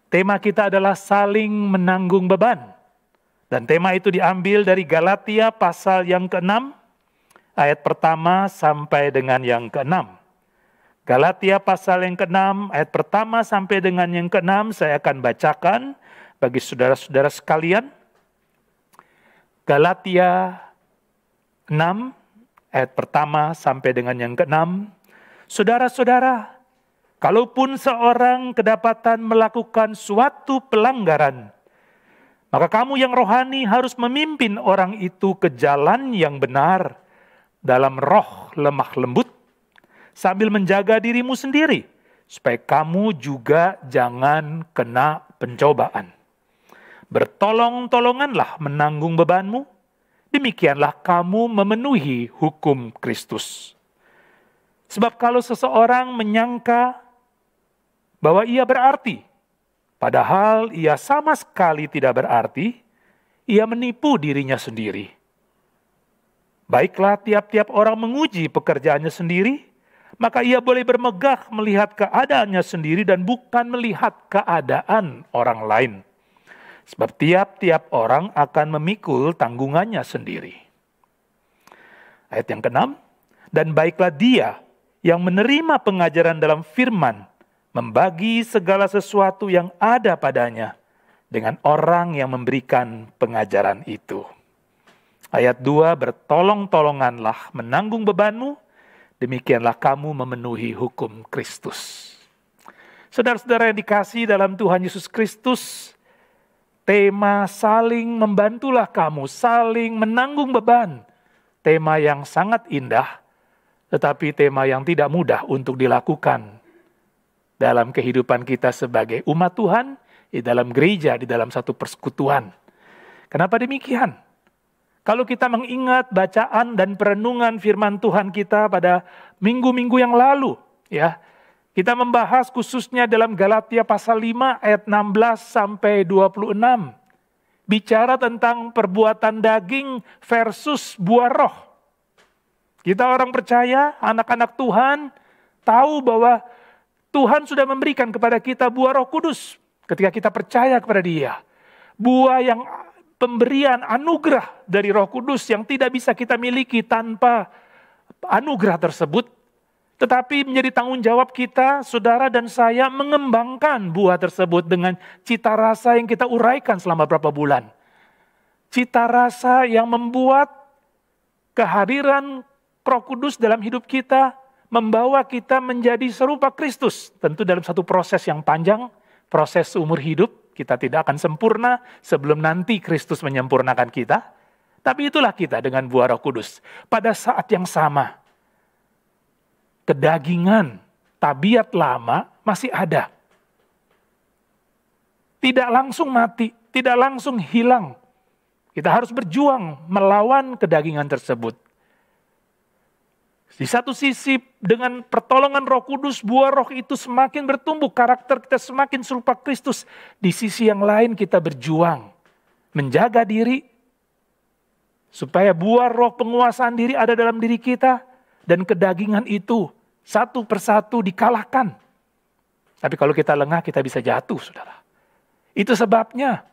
Tema kita adalah saling menanggung beban. Dan tema itu diambil dari Galatia pasal yang ke-6, ayat pertama sampai dengan yang ke-6. Galatia pasal yang ke-6, ayat pertama sampai dengan yang ke-6, saya akan bacakan bagi saudara-saudara sekalian. Galatia 6, ayat pertama sampai dengan yang ke-6. Saudara-saudara, kalaupun seorang kedapatan melakukan suatu pelanggaran, maka kamu yang rohani harus memimpin orang itu ke jalan yang benar dalam roh lemah lembut, sambil menjaga dirimu sendiri, supaya kamu juga jangan kena pencobaan. Bertolong-tolonganlah menanggung bebanmu, demikianlah kamu memenuhi hukum Kristus. Sebab kalau seseorang menyangka bahwa ia berarti, padahal ia sama sekali tidak berarti, ia menipu dirinya sendiri. Baiklah tiap-tiap orang menguji pekerjaannya sendiri, maka ia boleh bermegah melihat keadaannya sendiri dan bukan melihat keadaan orang lain. Sebab tiap-tiap orang akan memikul tanggungannya sendiri. Ayat yang ke-6, dan baiklah dia yang menerima pengajaran dalam firman, membagi segala sesuatu yang ada padanya dengan orang yang memberikan pengajaran itu. Ayat 2, bertolong-tolonganlah menanggung bebanmu, demikianlah kamu memenuhi hukum Kristus. Saudara-saudara yang dikasihi dalam Tuhan Yesus Kristus, tema saling membantulah kamu, saling menanggung beban. Tema yang sangat indah, tetapi tema yang tidak mudah untuk dilakukan dalam kehidupan kita sebagai umat Tuhan, di dalam gereja, di dalam satu persekutuan. Kenapa demikian? Kalau kita mengingat bacaan dan perenungan firman Tuhan kita pada minggu-minggu yang lalu, ya, kita membahas khususnya dalam Galatia pasal 5 ayat 16 sampai 26. Bicara tentang perbuatan daging versus buah roh. Kita orang percaya, anak-anak Tuhan, tahu bahwa Tuhan sudah memberikan kepada kita buah Roh Kudus ketika kita percaya kepada Dia. Buah yang pemberian anugerah dari Roh Kudus yang tidak bisa kita miliki tanpa anugerah tersebut. Tetapi menjadi tanggung jawab kita, saudara dan saya, mengembangkan buah tersebut dengan cita rasa yang kita uraikan selama beberapa bulan. Cita rasa yang membuat kehadiran Roh Kudus dalam hidup kita membawa kita menjadi serupa Kristus. Tentu dalam satu proses yang panjang, proses seumur hidup. Kita tidak akan sempurna sebelum nanti Kristus menyempurnakan kita. Tapi itulah kita dengan buah Roh Kudus. Pada saat yang sama, kedagingan, tabiat lama masih ada. Tidak langsung mati, tidak langsung hilang. Kita harus berjuang melawan kedagingan tersebut. Di satu sisi dengan pertolongan Roh Kudus, buah roh itu semakin bertumbuh, karakter kita semakin serupa Kristus. Di sisi yang lain kita berjuang, menjaga diri, supaya buah roh penguasaan diri ada dalam diri kita, dan kedagingan itu satu persatu dikalahkan. Tapi kalau kita lengah, kita bisa jatuh, saudara. Itu sebabnya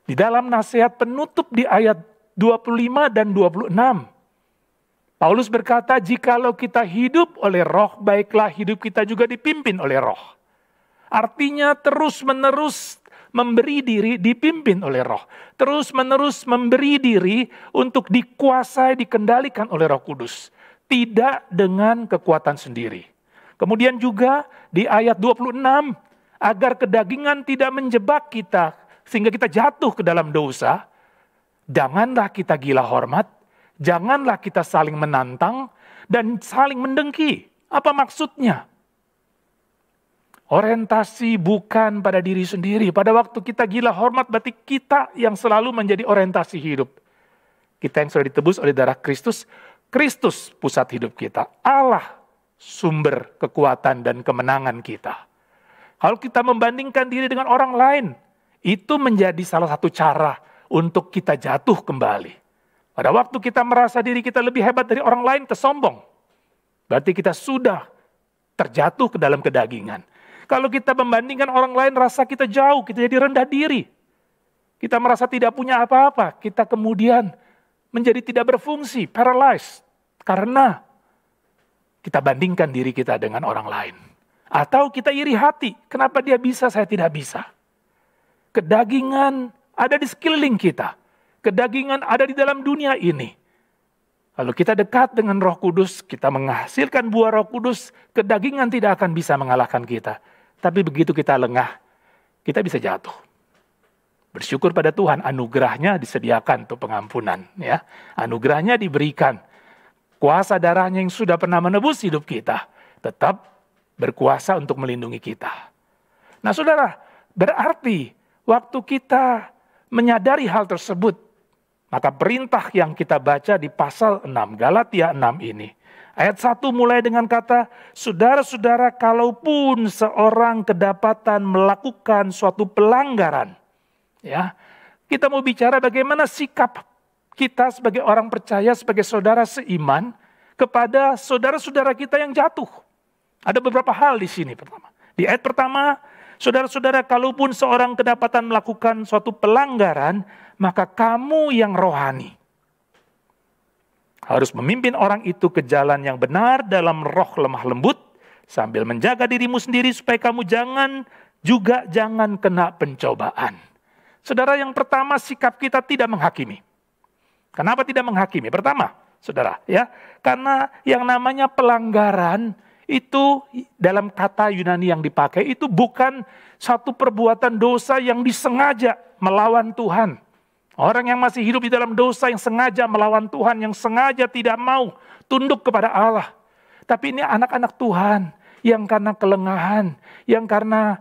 di dalam nasihat penutup di ayat 25 dan 26. Paulus berkata, jikalau kita hidup oleh roh, baiklah hidup kita juga dipimpin oleh roh. Artinya terus-menerus memberi diri dipimpin oleh roh. Terus-menerus memberi diri untuk dikuasai, dikendalikan oleh Roh Kudus. Tidak dengan kekuatan sendiri. Kemudian juga di ayat 26, agar kedagingan tidak menjebak kita, sehingga kita jatuh ke dalam dosa. Janganlah kita gila hormat, janganlah kita saling menantang, dan saling mendengki. Apa maksudnya? Orientasi bukan pada diri sendiri. Pada waktu kita gila hormat, berarti kita yang selalu menjadi orientasi hidup. Kita yang sudah ditebus oleh darah Kristus, Kristus pusat hidup kita. Allah sumber kekuatan dan kemenangan kita. Kalau kita membandingkan diri dengan orang lain, itu menjadi salah satu cara untuk kita jatuh kembali. Pada waktu kita merasa diri kita lebih hebat dari orang lain, kita sombong. Berarti kita sudah terjatuh ke dalam kedagingan. Kalau kita membandingkan orang lain, rasa kita jauh, kita jadi rendah diri. Kita merasa tidak punya apa-apa, kita kemudian menjadi tidak berfungsi, paralyzed. Karena kita bandingkan diri kita dengan orang lain. Atau kita iri hati, kenapa dia bisa, saya tidak bisa. Kedagingan ada di sekeliling kita. Kedagingan ada di dalam dunia ini. Kalau kita dekat dengan Roh Kudus, kita menghasilkan buah Roh Kudus, kedagingan tidak akan bisa mengalahkan kita. Tapi begitu kita lengah, kita bisa jatuh. Bersyukur pada Tuhan, anugerahnya disediakan untuk pengampunan. Ya. Anugerahnya diberikan. Kuasa darahnya yang sudah pernah menebus hidup kita, tetap berkuasa untuk melindungi kita. Nah saudara, berarti waktu kita menyadari hal tersebut, maka perintah yang kita baca di pasal 6, Galatia 6 ini. Ayat 1 mulai dengan kata, saudara-saudara kalaupun seorang kedapatan melakukan suatu pelanggaran. Ya, kita mau bicara bagaimana sikap kita sebagai orang percaya, sebagai saudara seiman, kepada saudara-saudara kita yang jatuh. Ada beberapa hal di sini pertama. Di ayat pertama, saudara-saudara kalaupun seorang kedapatan melakukan suatu pelanggaran, maka kamu yang rohani harus memimpin orang itu ke jalan yang benar dalam roh lemah lembut, sambil menjaga dirimu sendiri supaya kamu jangan kena pencobaan. Saudara, yang pertama sikap kita tidak menghakimi. Kenapa tidak menghakimi? Pertama, saudara, ya, karena yang namanya pelanggaran itu dalam kata Yunani yang dipakai itu bukan satu perbuatan dosa yang disengaja melawan Tuhan. Orang yang masih hidup di dalam dosa yang sengaja melawan Tuhan, yang sengaja tidak mau tunduk kepada Allah. Tapi ini anak-anak Tuhan yang karena kelengahan, yang karena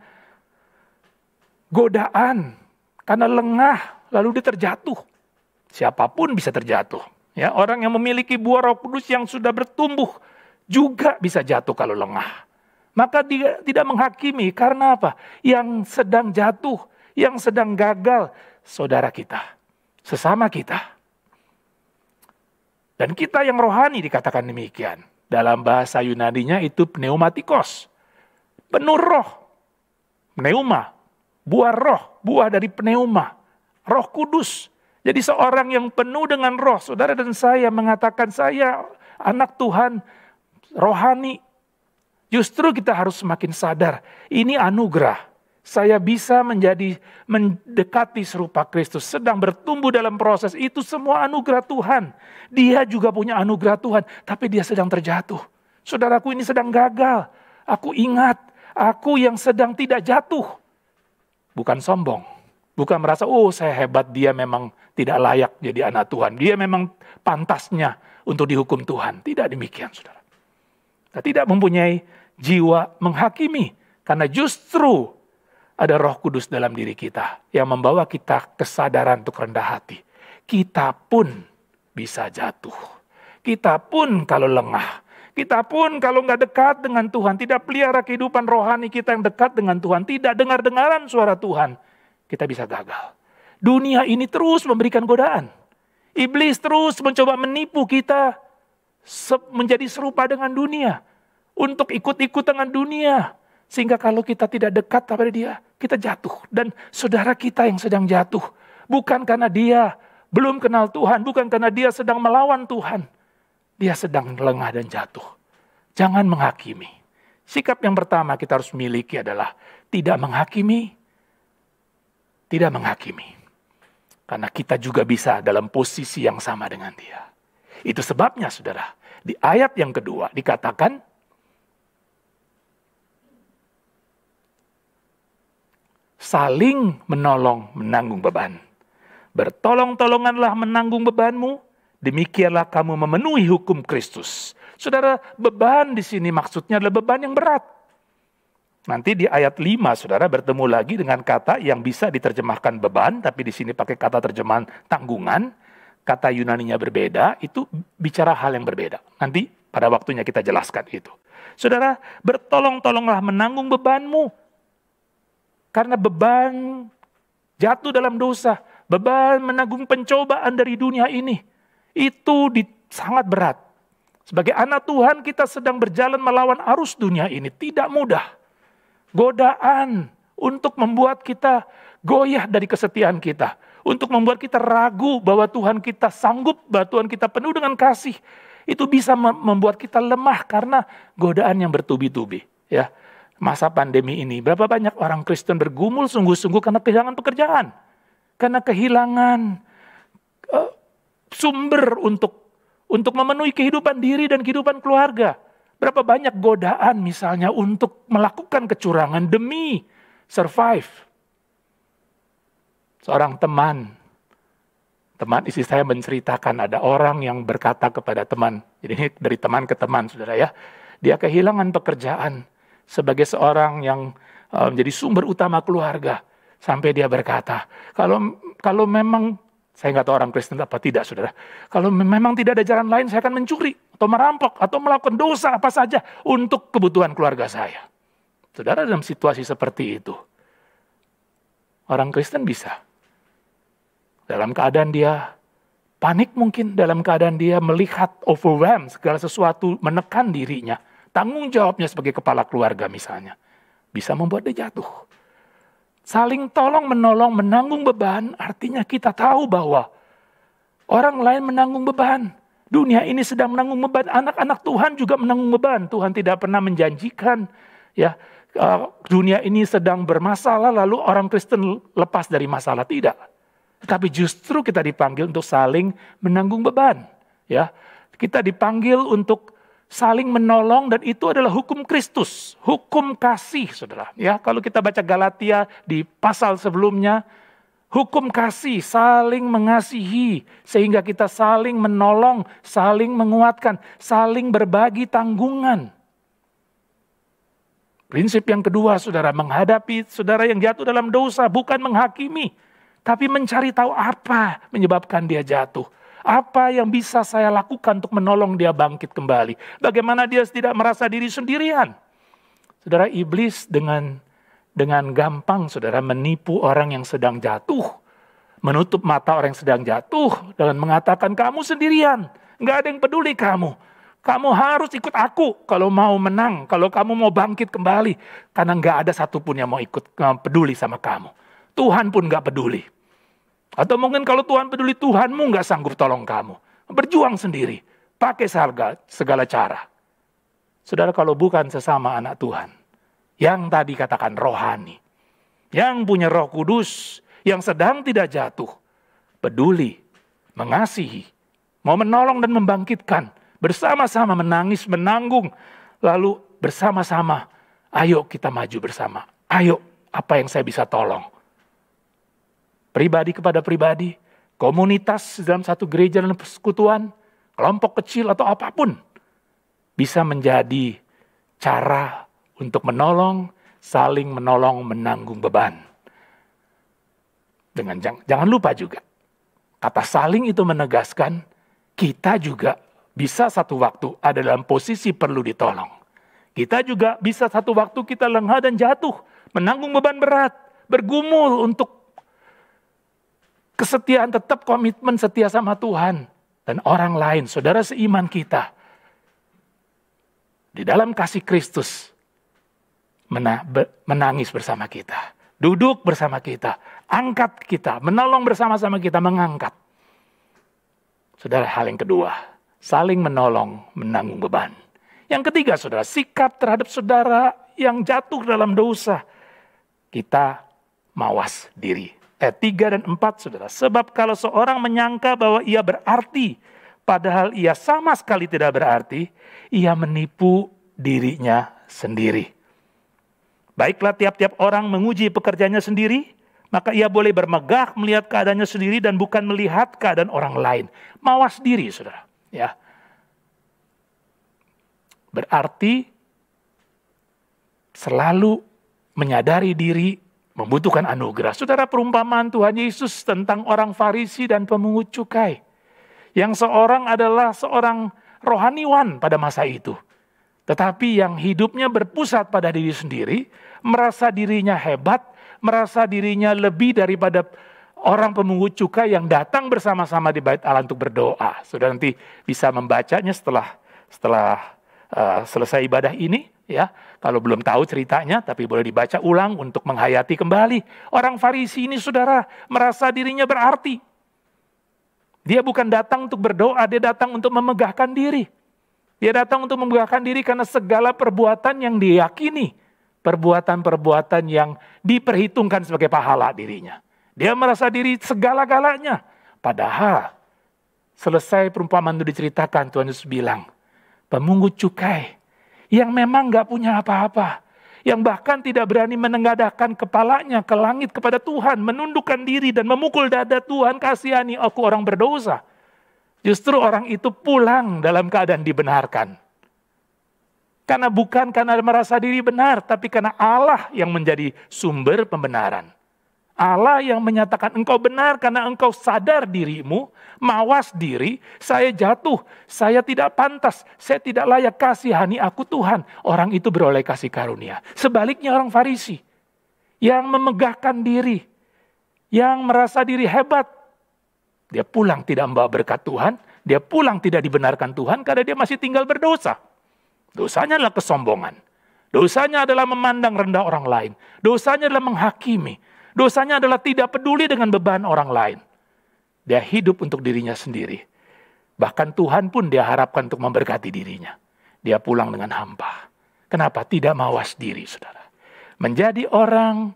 godaan, karena lengah, lalu dia terjatuh. Siapapun bisa terjatuh. Ya, orang yang memiliki buah Roh Kudus yang sudah bertumbuh juga bisa jatuh kalau lengah. Maka dia tidak menghakimi, karena apa? Yang sedang jatuh, yang sedang gagal, saudara kita, sesama kita. Dan kita yang rohani dikatakan demikian. Dalam bahasa Yunaninya itu pneumatikos, penuh roh. Pneuma, buah roh, buah dari pneuma, Roh Kudus. Jadi seorang yang penuh dengan roh, saudara dan saya mengatakan saya anak Tuhan rohani. Justru kita harus semakin sadar, ini anugerah. Saya bisa mendekati serupa Kristus, sedang bertumbuh dalam proses itu semua anugerah Tuhan. Dia juga punya anugerah Tuhan, tapi dia sedang terjatuh. Saudaraku ini sedang gagal. Aku ingat, aku yang sedang tidak jatuh. Bukan sombong, bukan merasa, oh saya hebat, dia memang tidak layak jadi anak Tuhan. Dia memang pantasnya untuk dihukum Tuhan. Tidak demikian, saudara. Kita tidak mempunyai jiwa menghakimi, karena justru ada Roh Kudus dalam diri kita yang membawa kita kesadaran untuk rendah hati. Kita pun bisa jatuh. Kita pun kalau lengah. Kita pun kalau nggak dekat dengan Tuhan, tidak pelihara kehidupan rohani kita yang dekat dengan Tuhan, tidak dengar-dengaran suara Tuhan, kita bisa gagal. Dunia ini terus memberikan godaan. Iblis terus mencoba menipu kita menjadi serupa dengan dunia. Untuk ikut-ikut dengan dunia. Sehingga kalau kita tidak dekat kepada dia, kita jatuh. Dan saudara kita yang sedang jatuh, bukan karena dia belum kenal Tuhan, bukan karena dia sedang melawan Tuhan. Dia sedang lengah dan jatuh. Jangan menghakimi. Sikap yang pertama kita harus miliki adalah tidak menghakimi. Tidak menghakimi. Karena kita juga bisa dalam posisi yang sama dengan dia. Itu sebabnya saudara, di ayat yang kedua dikatakan, saling menolong menanggung beban. Bertolong-tolonganlah menanggung bebanmu, demikianlah kamu memenuhi hukum Kristus. Saudara, beban di sini maksudnya adalah beban yang berat. Nanti di ayat 5 saudara bertemu lagi dengan kata yang bisa diterjemahkan beban, tapi di sini pakai kata terjemahan tanggungan. Kata Yunaninya berbeda, itu bicara hal yang berbeda. Nanti pada waktunya kita jelaskan itu. Saudara, bertolong-tolonglah menanggung bebanmu. Karena beban jatuh dalam dosa, beban menanggung pencobaan dari dunia ini, itu sangat berat. Sebagai anak Tuhan kita sedang berjalan melawan arus dunia ini. Tidak mudah. Godaan untuk membuat kita goyah dari kesetiaan kita. Untuk membuat kita ragu bahwa Tuhan kita sanggup, bahwa Tuhan kita penuh dengan kasih. Itu bisa membuat kita lemah karena godaan yang bertubi-tubi. Ya, masa pandemi ini, berapa banyak orang Kristen bergumul sungguh-sungguh karena kehilangan pekerjaan. Karena kehilangan sumber untuk memenuhi kehidupan diri dan kehidupan keluarga. Berapa banyak godaan misalnya untuk melakukan kecurangan demi survive. Seorang teman istri saya menceritakan ada orang yang berkata kepada teman, jadi ini dari teman ke teman saudara ya, dia kehilangan pekerjaan sebagai seorang yang menjadi sumber utama keluarga. Sampai dia berkata, kalau memang, saya nggak tahu orang Kristen apa tidak saudara, kalau memang tidak ada jalan lain saya akan mencuri, atau merampok, atau melakukan dosa apa saja untuk kebutuhan keluarga saya. Saudara, dalam situasi seperti itu, orang Kristen bisa. Dalam keadaan dia panik mungkin, dalam keadaan dia melihat overwhelmed, segala sesuatu menekan dirinya. Tanggung jawabnya sebagai kepala keluarga misalnya. Bisa membuat dia jatuh. Saling tolong menolong, menanggung beban, artinya kita tahu bahwa orang lain menanggung beban. Dunia ini sedang menanggung beban, anak-anak Tuhan juga menanggung beban. Tuhan tidak pernah menjanjikan ya dunia ini sedang bermasalah lalu orang Kristen lepas dari masalah, tidak. Tapi justru kita dipanggil untuk saling menanggung beban. Ya, kita dipanggil untuk saling menolong dan itu adalah hukum Kristus, hukum kasih, saudara. Ya, kalau kita baca Galatia di pasal sebelumnya, hukum kasih, saling mengasihi sehingga kita saling menolong, saling menguatkan, saling berbagi tanggungan. Prinsip yang kedua, saudara, menghadapi saudara yang jatuh dalam dosa bukan menghakimi. Tapi mencari tahu apa menyebabkan dia jatuh. Apa yang bisa saya lakukan untuk menolong dia bangkit kembali. Bagaimana dia tidak merasa diri sendirian. Saudara, iblis dengan gampang saudara menipu orang yang sedang jatuh. Menutup mata orang yang sedang jatuh. Dan mengatakan kamu sendirian. Nggak ada yang peduli kamu. Kamu harus ikut aku kalau mau menang. Kalau kamu mau bangkit kembali. Karena nggak ada satupun yang mau ikut peduli sama kamu. Tuhan pun nggak peduli. Atau mungkin kalau Tuhan peduli, Tuhanmu nggak sanggup tolong kamu. Berjuang sendiri. Pakai segala cara. Saudara, kalau bukan sesama anak Tuhan. Yang tadi katakan rohani. Yang punya Roh Kudus. Yang sedang tidak jatuh. Peduli. Mengasihi. Mau menolong dan membangkitkan. Bersama-sama menangis, menanggung. Lalu bersama-sama. Ayo kita maju bersama. Ayo apa yang saya bisa tolong. Pribadi kepada pribadi, komunitas dalam satu gereja dan persekutuan, kelompok kecil atau apapun, bisa menjadi cara untuk menolong, saling menolong, menanggung beban. Jangan lupa juga, kata saling itu menegaskan, kita juga bisa satu waktu ada dalam posisi perlu ditolong. Kita juga bisa satu waktu kita lengah dan jatuh, menanggung beban berat, bergumul untuk kesetiaan, tetap komitmen setia sama Tuhan. Dan orang lain, saudara seiman kita. Di dalam kasih Kristus. Menangis bersama kita. Duduk bersama kita. Angkat kita. Menolong bersama-sama kita mengangkat. Saudara, hal yang kedua. Saling menolong, menanggung beban. Yang ketiga, saudara, sikap terhadap saudara yang jatuh dalam dosa. Kita mawas diri. Ayat 3 dan 4, saudara. Sebab kalau seorang menyangka bahwa ia berarti, padahal ia sama sekali tidak berarti, ia menipu dirinya sendiri. Baiklah tiap-tiap orang menguji pekerjaannya sendiri, maka ia boleh bermegah melihat keadaannya sendiri dan bukan melihat keadaan orang lain. Mawas diri, saudara. Ya. Berarti selalu menyadari diri membutuhkan anugerah. Saudara, perumpamaan Tuhan Yesus tentang orang Farisi dan pemungut cukai. Yang seorang adalah seorang rohaniwan pada masa itu. Tetapi yang hidupnya berpusat pada diri sendiri, merasa dirinya hebat, merasa dirinya lebih daripada orang pemungut cukai yang datang bersama-sama di bait Allah untuk berdoa. Saudara nanti bisa membacanya setelah Setelah selesai ibadah ini, ya, kalau belum tahu ceritanya, tapi boleh dibaca ulang untuk menghayati kembali. Orang Farisi ini, saudara, merasa dirinya berarti. Dia bukan datang untuk berdoa, dia datang untuk memegahkan diri. Dia datang untuk memegahkan diri karena segala perbuatan yang diyakini, perbuatan-perbuatan yang diperhitungkan sebagai pahala dirinya. Dia merasa diri segala-galanya. Padahal, selesai perumpamaan itu diceritakan, Tuhan Yesus bilang, pemungut cukai yang memang gak punya apa-apa, yang bahkan tidak berani menengadahkan kepalanya ke langit kepada Tuhan, menundukkan diri dan memukul dada, Tuhan kasihani aku orang berdosa. Justru orang itu pulang dalam keadaan dibenarkan. Karena bukan karena merasa diri benar, tapi karena Allah yang menjadi sumber pembenaran. Allah yang menyatakan engkau benar karena engkau sadar dirimu, mawas diri, saya jatuh, saya tidak pantas, saya tidak layak, kasihani aku Tuhan. Orang itu beroleh kasih karunia. Sebaliknya orang Farisi yang memegahkan diri, yang merasa diri hebat, dia pulang tidak membawa berkat Tuhan, dia pulang tidak dibenarkan Tuhan karena dia masih tinggal berdosa. Dosanya adalah kesombongan. Dosanya adalah memandang rendah orang lain. Dosanya adalah menghakimi. Dosanya adalah tidak peduli dengan beban orang lain. Dia hidup untuk dirinya sendiri. Bahkan Tuhan pun dia harapkan untuk memberkati dirinya. Dia pulang dengan hampa. Kenapa? Tidak mawas diri, saudara. Menjadi orang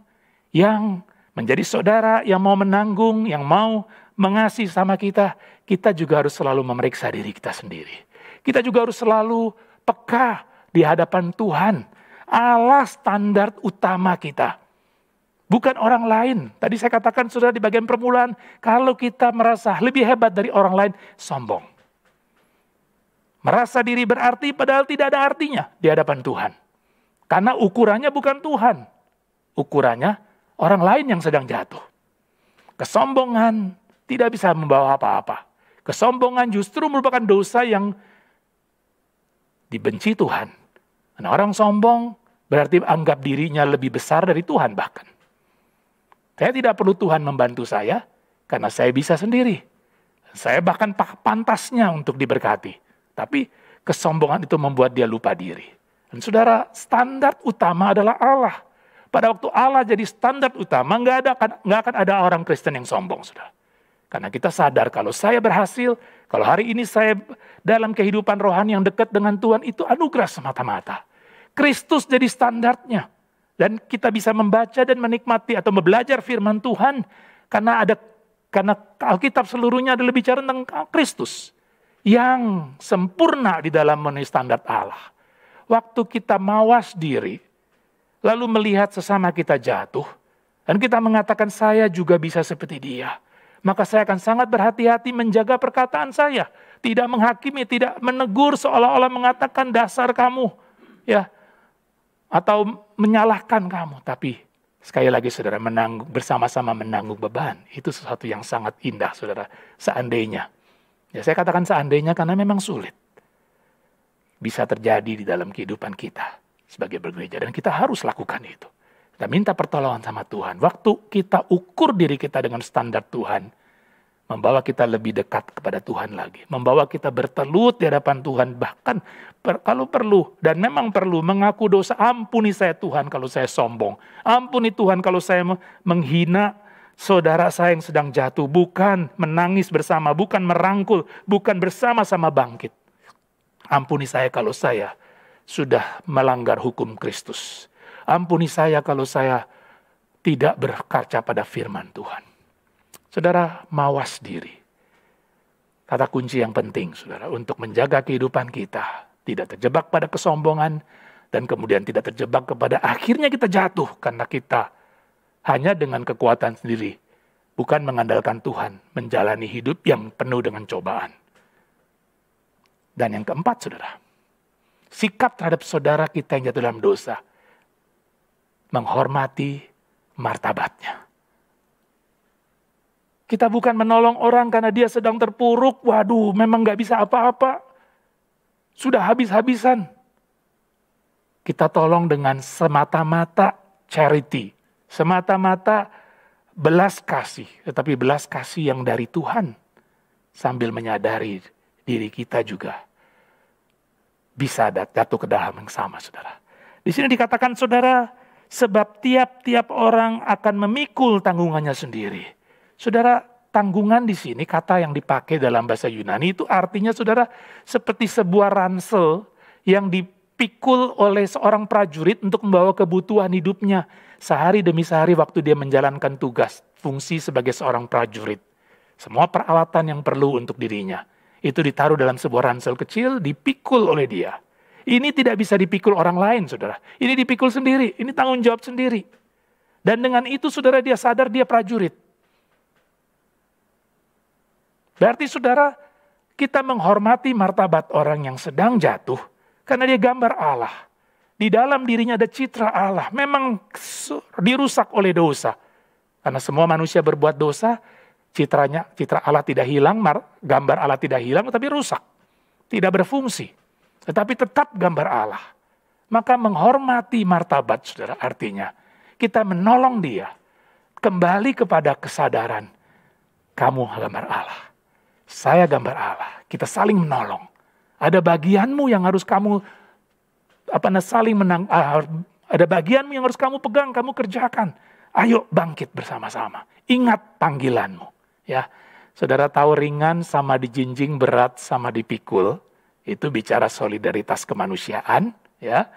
yang menjadi saudara yang mau menanggung, yang mau mengasihi sama kita, kita juga harus selalu memeriksa diri kita sendiri. Kita juga harus selalu peka di hadapan Tuhan. Allah standar utama kita. Bukan orang lain. Tadi saya katakan sudah di bagian permulaan, kalau kita merasa lebih hebat dari orang lain, sombong. Merasa diri berarti padahal tidak ada artinya di hadapan Tuhan. Karena ukurannya bukan Tuhan. Ukurannya orang lain yang sedang jatuh. Kesombongan tidak bisa membawa apa-apa. Kesombongan justru merupakan dosa yang dibenci Tuhan. Karena orang sombong berarti anggap dirinya lebih besar dari Tuhan bahkan. Saya tidak perlu Tuhan membantu saya, karena saya bisa sendiri. Saya bahkan pantasnya untuk diberkati. Tapi kesombongan itu membuat dia lupa diri. Dan saudara, standar utama adalah Allah. Pada waktu Allah jadi standar utama, nggak akan ada orang Kristen yang sombong, saudara. Karena kita sadar kalau saya berhasil, kalau hari ini saya dalam kehidupan rohani yang dekat dengan Tuhan, itu anugerah semata-mata. Kristus jadi standarnya. Dan kita bisa membaca dan menikmati atau belajar firman Tuhan karena Alkitab seluruhnya adalah bicara tentang Kristus yang sempurna di dalam memenuhi standar Allah. Waktu kita mawas diri, lalu melihat sesama kita jatuh, dan kita mengatakan saya juga bisa seperti dia, maka saya akan sangat berhati-hati menjaga perkataan saya, tidak menghakimi, tidak menegur seolah-olah mengatakan dasar kamu, ya. Atau menyalahkan kamu, tapi sekali lagi saudara, bersama-sama menanggung beban, itu sesuatu yang sangat indah saudara, seandainya. Ya saya katakan seandainya karena memang sulit. Bisa terjadi di dalam kehidupan kita sebagai bergereja, dan kita harus lakukan itu. Kita minta pertolongan sama Tuhan. Waktu kita ukur diri kita dengan standar Tuhan, membawa kita lebih dekat kepada Tuhan lagi. Membawa kita bertelut di hadapan Tuhan. Bahkan kalau perlu, dan memang perlu, mengaku dosa. Ampuni saya Tuhan kalau saya sombong. Ampuni Tuhan kalau saya menghina saudara saya yang sedang jatuh. Bukan menangis bersama, bukan merangkul, bukan bersama-sama bangkit. Ampuni saya kalau saya sudah melanggar hukum Kristus. Ampuni saya kalau saya tidak berkaca pada firman Tuhan. Saudara, mawas diri. Kata kunci yang penting, saudara, untuk menjaga kehidupan kita. Tidak terjebak pada kesombongan, dan kemudian tidak terjebak kepada akhirnya kita jatuh. Karena kita hanya dengan kekuatan sendiri, bukan mengandalkan Tuhan, menjalani hidup yang penuh dengan cobaan. Dan yang keempat, saudara, sikap terhadap saudara kita yang jatuh dalam dosa. Menghormati martabatnya. Kita bukan menolong orang karena dia sedang terpuruk. Waduh, memang gak bisa apa-apa. Sudah habis-habisan. Kita tolong dengan semata-mata charity. Semata-mata belas kasih. Tetapi belas kasih yang dari Tuhan. Sambil menyadari diri kita juga bisa jatuh ke dalam yang sama, saudara. Di sini dikatakan, saudara, sebab tiap-tiap orang akan memikul tanggungannya sendiri. Saudara, tanggungan di sini, kata yang dipakai dalam bahasa Yunani itu artinya, saudara, seperti sebuah ransel yang dipikul oleh seorang prajurit untuk membawa kebutuhan hidupnya sehari demi sehari waktu dia menjalankan tugas, fungsi sebagai seorang prajurit. Semua peralatan yang perlu untuk dirinya, itu ditaruh dalam sebuah ransel kecil, dipikul oleh dia. Ini tidak bisa dipikul orang lain, saudara. Ini dipikul sendiri, ini tanggung jawab sendiri. Dan dengan itu, saudara, dia sadar dia prajurit. Berarti, saudara, kita menghormati martabat orang yang sedang jatuh, karena dia gambar Allah. Di dalam dirinya ada citra Allah. Memang dirusak oleh dosa. Karena semua manusia berbuat dosa, citra Allah tidak hilang, gambar Allah tidak hilang, tapi rusak. Tidak berfungsi. Tetapi tetap gambar Allah. Maka menghormati martabat, saudara, artinya kita menolong dia kembali kepada kesadaran, kamu gambar Allah, saya gambar Allah. Kita saling menolong. Ada bagianmu yang harus kamu ada bagianmu yang harus kamu pegang, kamu kerjakan. Ayo bangkit bersama-sama. Ingat panggilanmu. Ya, saudara tahu ringan sama dijinjing, berat sama dipikul. Itu bicara solidaritas kemanusiaan, ya.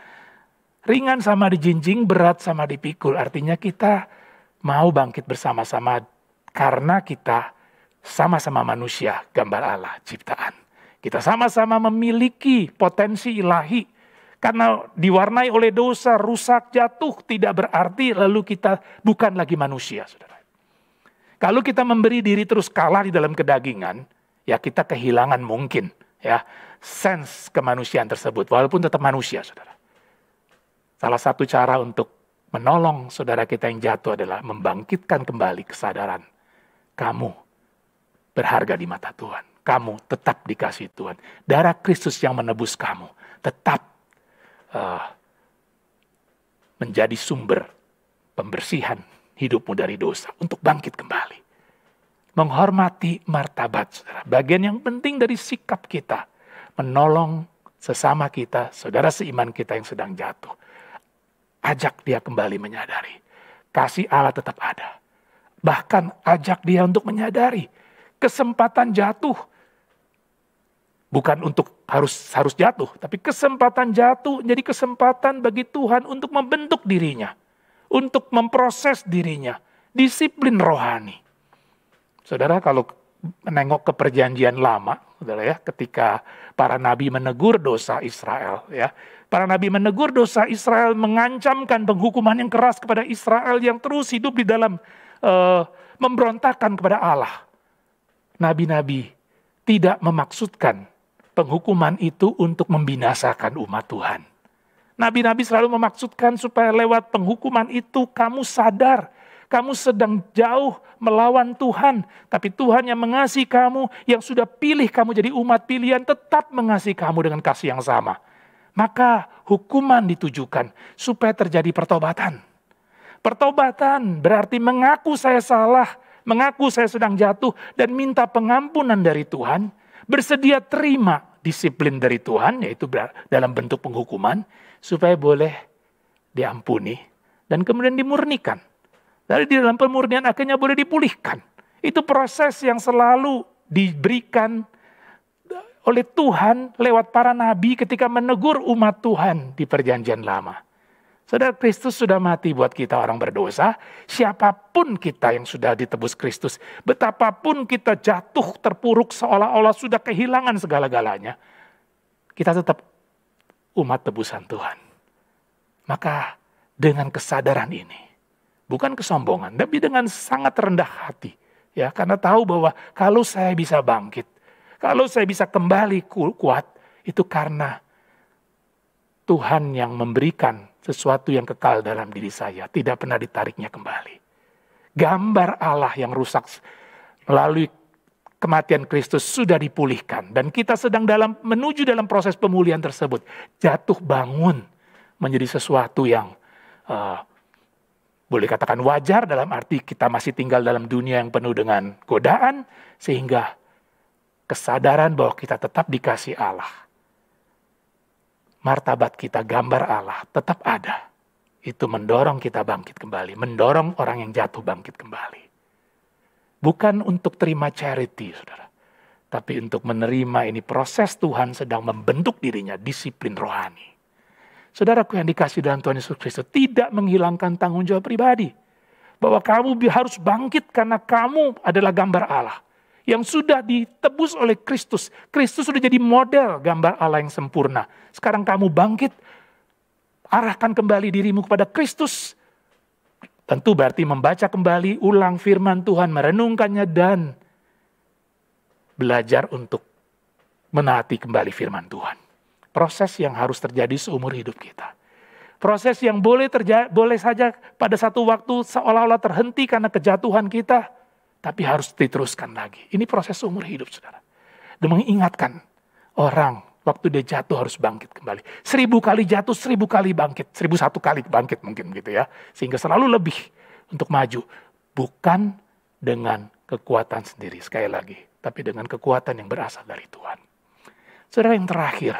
Ringan sama dijinjing, berat sama dipikul. Artinya kita mau bangkit bersama-sama karena kita sama-sama manusia, gambar Allah, ciptaan. Kita sama-sama memiliki potensi ilahi. Karena diwarnai oleh dosa, rusak, jatuh, tidak berarti lalu kita bukan lagi manusia, saudara. Kalau kita memberi diri terus kalah di dalam kedagingan, ya kita kehilangan mungkin, ya, sense kemanusiaan tersebut, walaupun tetap manusia, saudara. Salah satu cara untuk menolong saudara kita yang jatuh adalah membangkitkan kembali kesadaran. Kamu berharga di mata Tuhan. Kamu tetap dikasih Tuhan. Darah Kristus yang menebus kamu tetap menjadi sumber pembersihan hidupmu dari dosa untuk bangkit kembali. Menghormati martabat, saudara. Bagian yang penting dari sikap kita. Menolong sesama kita, saudara seiman kita yang sedang jatuh. Ajak dia kembali menyadari. Kasih Allah tetap ada. Bahkan ajak dia untuk menyadari. Kesempatan jatuh. Bukan untuk harus jatuh. Tapi kesempatan jatuh jadi kesempatan bagi Tuhan untuk membentuk dirinya. Untuk memproses dirinya. Disiplin rohani. Saudara kalau menengok ke perjanjian lama, saudara ya, ketika para nabi menegur dosa Israel, ya, para nabi menegur dosa Israel, mengancamkan penghukuman yang keras kepada Israel yang terus hidup di dalam memberontakkan kepada Allah. Nabi-nabi tidak memaksudkan penghukuman itu untuk membinasakan umat Tuhan. Nabi-nabi selalu memaksudkan supaya lewat penghukuman itu kamu sadar. Kamu sedang jauh melawan Tuhan. Tapi Tuhan yang mengasihi kamu, yang sudah pilih kamu jadi umat pilihan, tetap mengasihi kamu dengan kasih yang sama. Maka hukuman ditujukan supaya terjadi pertobatan. Pertobatan berarti mengaku saya salah, mengaku saya sedang jatuh, dan minta pengampunan dari Tuhan. Bersedia terima disiplin dari Tuhan, yaitu dalam bentuk penghukuman, supaya boleh diampuni dan kemudian dimurnikan. Dari di dalam pemurnian akhirnya boleh dipulihkan. Itu proses yang selalu diberikan oleh Tuhan lewat para nabi ketika menegur umat Tuhan di perjanjian lama. Saudara, Kristus sudah mati buat kita orang berdosa. Siapapun kita yang sudah ditebus Kristus, betapapun kita jatuh terpuruk seolah-olah sudah kehilangan segala-galanya, kita tetap umat tebusan Tuhan. Maka dengan kesadaran ini, bukan kesombongan, tapi dengan sangat rendah hati. Ya, karena tahu bahwa kalau saya bisa bangkit, kalau saya bisa kembali kuat, itu karena Tuhan yang memberikan sesuatu yang kekal dalam diri saya, tidak pernah ditariknya kembali. Gambar Allah yang rusak melalui kematian Kristus sudah dipulihkan. Dan kita sedang menuju dalam proses pemulihan tersebut. Jatuh bangun menjadi sesuatu yang boleh katakan wajar, dalam arti kita masih tinggal dalam dunia yang penuh dengan godaan, sehingga kesadaran bahwa kita tetap dikasih Allah martabat kita, gambar Allah tetap ada. Itu mendorong kita bangkit kembali, mendorong orang yang jatuh bangkit kembali. Bukan untuk terima charity, saudara. Tapi untuk menerima ini proses Tuhan sedang membentuk dirinya, disiplin rohani. Saudaraku yang dikasihi dalam Tuhan Yesus Kristus, tidak menghilangkan tanggung jawab pribadi. Bahwa kamu harus bangkit karena kamu adalah gambar Allah. Yang sudah ditebus oleh Kristus. Kristus sudah jadi model gambar Allah yang sempurna. Sekarang kamu bangkit, arahkan kembali dirimu kepada Kristus. Tentu berarti membaca kembali, ulang firman Tuhan, merenungkannya dan belajar untuk menaati kembali firman Tuhan. Proses yang harus terjadi seumur hidup kita. Proses yang boleh saja pada satu waktu seolah-olah terhenti karena kejatuhan kita, tapi harus diteruskan lagi. Ini proses seumur hidup, saudara. Dan mengingatkan orang waktu dia jatuh harus bangkit kembali. 1000 kali jatuh, 1000 kali bangkit. 1001 kali bangkit mungkin gitu ya. Sehingga selalu lebih untuk maju. Bukan dengan kekuatan sendiri sekali lagi. Tapi dengan kekuatan yang berasal dari Tuhan. Saudara, yang terakhir.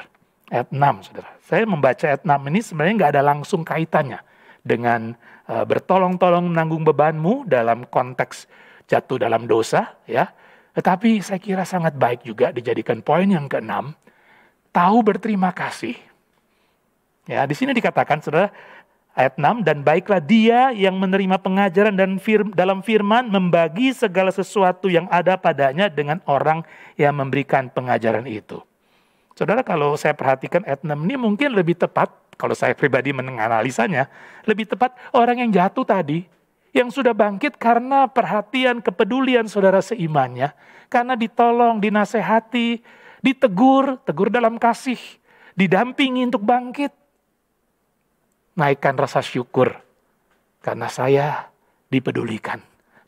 Ayat 6, saudara. Saya membaca ayat 6 ini sebenarnya nggak ada langsung kaitannya. Dengan bertolong-tolong menanggung bebanmu dalam konteks jatuh dalam dosa. Ya. Tetapi saya kira sangat baik juga dijadikan poin yang ke-6. Tahu berterima kasih. Ya, di sini dikatakan, saudara, ayat 6, dan baiklah dia yang menerima pengajaran dan dalam firman membagi segala sesuatu yang ada padanya dengan orang yang memberikan pengajaran itu. Saudara, kalau saya perhatikan ayat 6 ini mungkin lebih tepat, kalau saya pribadi menganalisanya, lebih tepat orang yang jatuh tadi, yang sudah bangkit karena perhatian, kepedulian saudara seimannya, karena ditolong, dinasehati, ditegur dalam kasih, didampingi untuk bangkit. Naikkan rasa syukur, karena saya dipedulikan.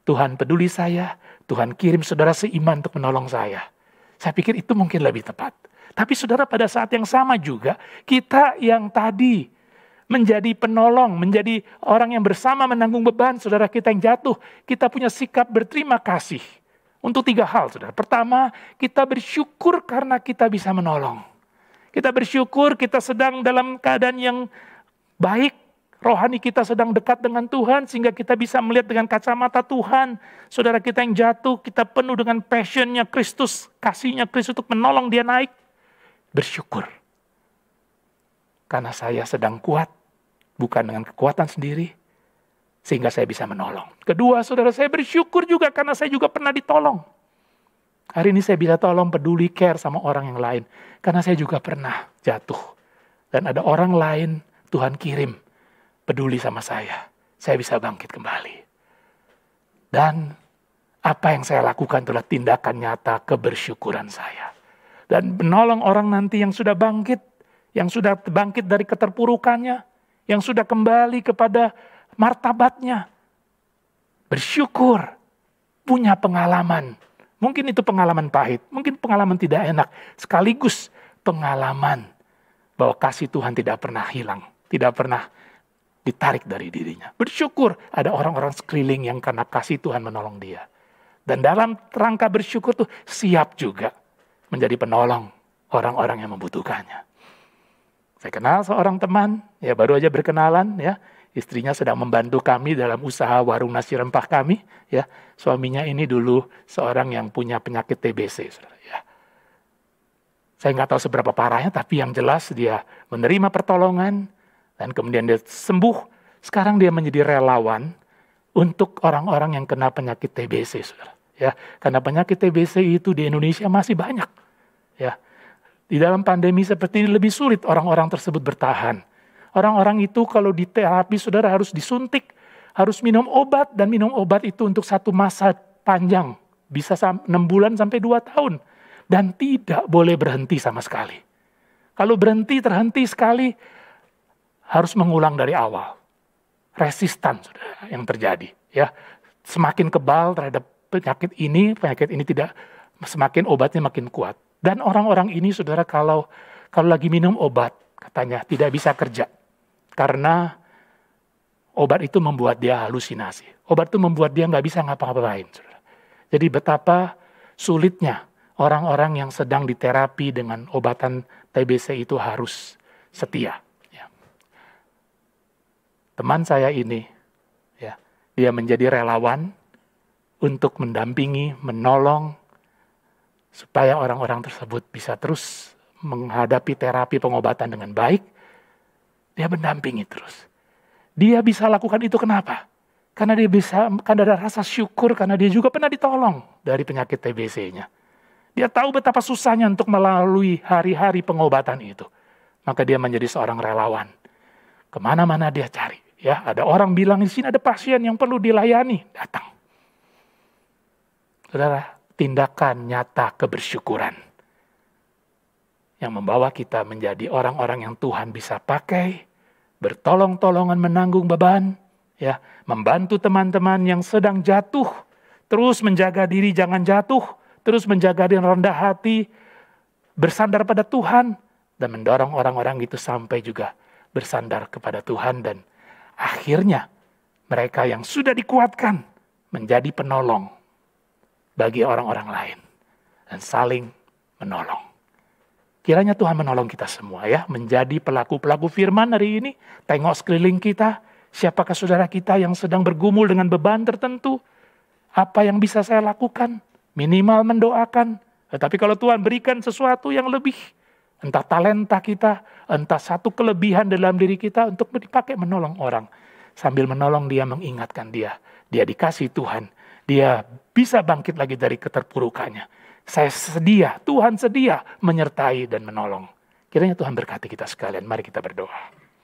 Tuhan peduli saya, Tuhan kirim saudara seiman untuk menolong saya. Saya pikir itu mungkin lebih tepat. Tapi saudara, pada saat yang sama juga, kita yang tadi menjadi penolong, menjadi orang yang bersama menanggung beban saudara kita yang jatuh, kita punya sikap berterima kasih. Untuk 3 hal, saudara. Pertama, kita bersyukur karena kita bisa menolong. Kita bersyukur kita sedang dalam keadaan yang baik. Rohani kita sedang dekat dengan Tuhan sehingga kita bisa melihat dengan kacamata Tuhan. Saudara kita yang jatuh, kita penuh dengan passionnya Kristus, kasihnya Kristus untuk menolong dia naik. Bersyukur. Karena saya sedang kuat, bukan dengan kekuatan sendiri. Sehingga saya bisa menolong. Kedua, saudara, saya bersyukur juga karena saya juga pernah ditolong. Hari ini saya bisa tolong, peduli, care sama orang yang lain. Karena saya juga pernah jatuh. Dan ada orang lain Tuhan kirim peduli sama saya. Saya bisa bangkit kembali. Dan apa yang saya lakukan adalah tindakan nyata kebersyukuran saya. Dan menolong orang nanti yang sudah bangkit. Yang sudah bangkit dari keterpurukannya. Yang sudah kembali kepada martabatnya, bersyukur, punya pengalaman. Mungkin itu pengalaman pahit, mungkin pengalaman tidak enak. Sekaligus pengalaman bahwa kasih Tuhan tidak pernah hilang, tidak pernah ditarik dari dirinya. Bersyukur ada orang-orang sekeliling yang karena kasih Tuhan menolong dia. Dan dalam rangka bersyukur tuh siap juga menjadi penolong orang-orang yang membutuhkannya. Saya kenal seorang teman, ya baru aja berkenalan ya. Istrinya sedang membantu kami dalam usaha warung nasi rempah kami. Ya, suaminya ini dulu seorang yang punya penyakit TBC. Ya. Saya nggak tahu seberapa parahnya, tapi yang jelas dia menerima pertolongan dan kemudian dia sembuh. Sekarang dia menjadi relawan untuk orang-orang yang kena penyakit TBC, saudara. Ya, karena penyakit TBC itu di Indonesia masih banyak. Ya, di dalam pandemi seperti ini lebih sulit orang-orang tersebut bertahan. Orang-orang itu kalau di terapi saudara harus disuntik, harus minum obat, dan minum obat itu untuk satu masa panjang. Bisa 6 bulan sampai 2 tahun. Dan tidak boleh berhenti sama sekali. Kalau terhenti sekali, harus mengulang dari awal. Resistan saudara yang terjadi. Ya, semakin kebal terhadap penyakit ini tidak, semakin obatnya makin kuat. Dan orang-orang ini saudara kalau lagi minum obat, katanya tidak bisa kerja. Karena obat itu membuat dia halusinasi. Obat itu membuat dia nggak bisa ngapa-ngapain. Jadi betapa sulitnya orang-orang yang sedang diterapi dengan obatan TBC itu harus setia. Ya. Teman saya ini, ya, dia menjadi relawan untuk mendampingi, menolong, supaya orang-orang tersebut bisa terus menghadapi terapi pengobatan dengan baik. Dia mendampingi terus. Dia bisa lakukan itu kenapa? Karena ada rasa syukur, karena dia juga pernah ditolong dari penyakit TBC-nya. Dia tahu betapa susahnya untuk melalui hari-hari pengobatan itu. Maka dia menjadi seorang relawan. Kemana-mana dia cari. Ya, ada orang bilang di sini ada pasien yang perlu dilayani, datang. Saudara, tindakan nyata kebersyukuran yang membawa kita menjadi orang-orang yang Tuhan bisa pakai, bertolong-tolongan menanggung beban, ya, membantu teman-teman yang sedang jatuh, terus menjaga diri jangan jatuh, terus menjaga diri rendah hati, bersandar pada Tuhan, dan mendorong orang-orang itu sampai juga bersandar kepada Tuhan, dan akhirnya mereka yang sudah dikuatkan menjadi penolong bagi orang-orang lain dan saling menolong. Kiranya Tuhan menolong kita semua ya, menjadi pelaku-pelaku firman hari ini. Tengok sekeliling kita, siapakah saudara kita yang sedang bergumul dengan beban tertentu? Apa yang bisa saya lakukan? Minimal mendoakan. Tetapi kalau Tuhan berikan sesuatu yang lebih, entah talenta kita, entah satu kelebihan dalam diri kita untuk dipakai menolong orang. Sambil menolong dia, mengingatkan dia dikasih Tuhan. Dia bisa bangkit lagi dari keterpurukannya. Saya sedia, Tuhan sedia menyertai dan menolong. Kiranya Tuhan berkati kita sekalian. Mari kita berdoa.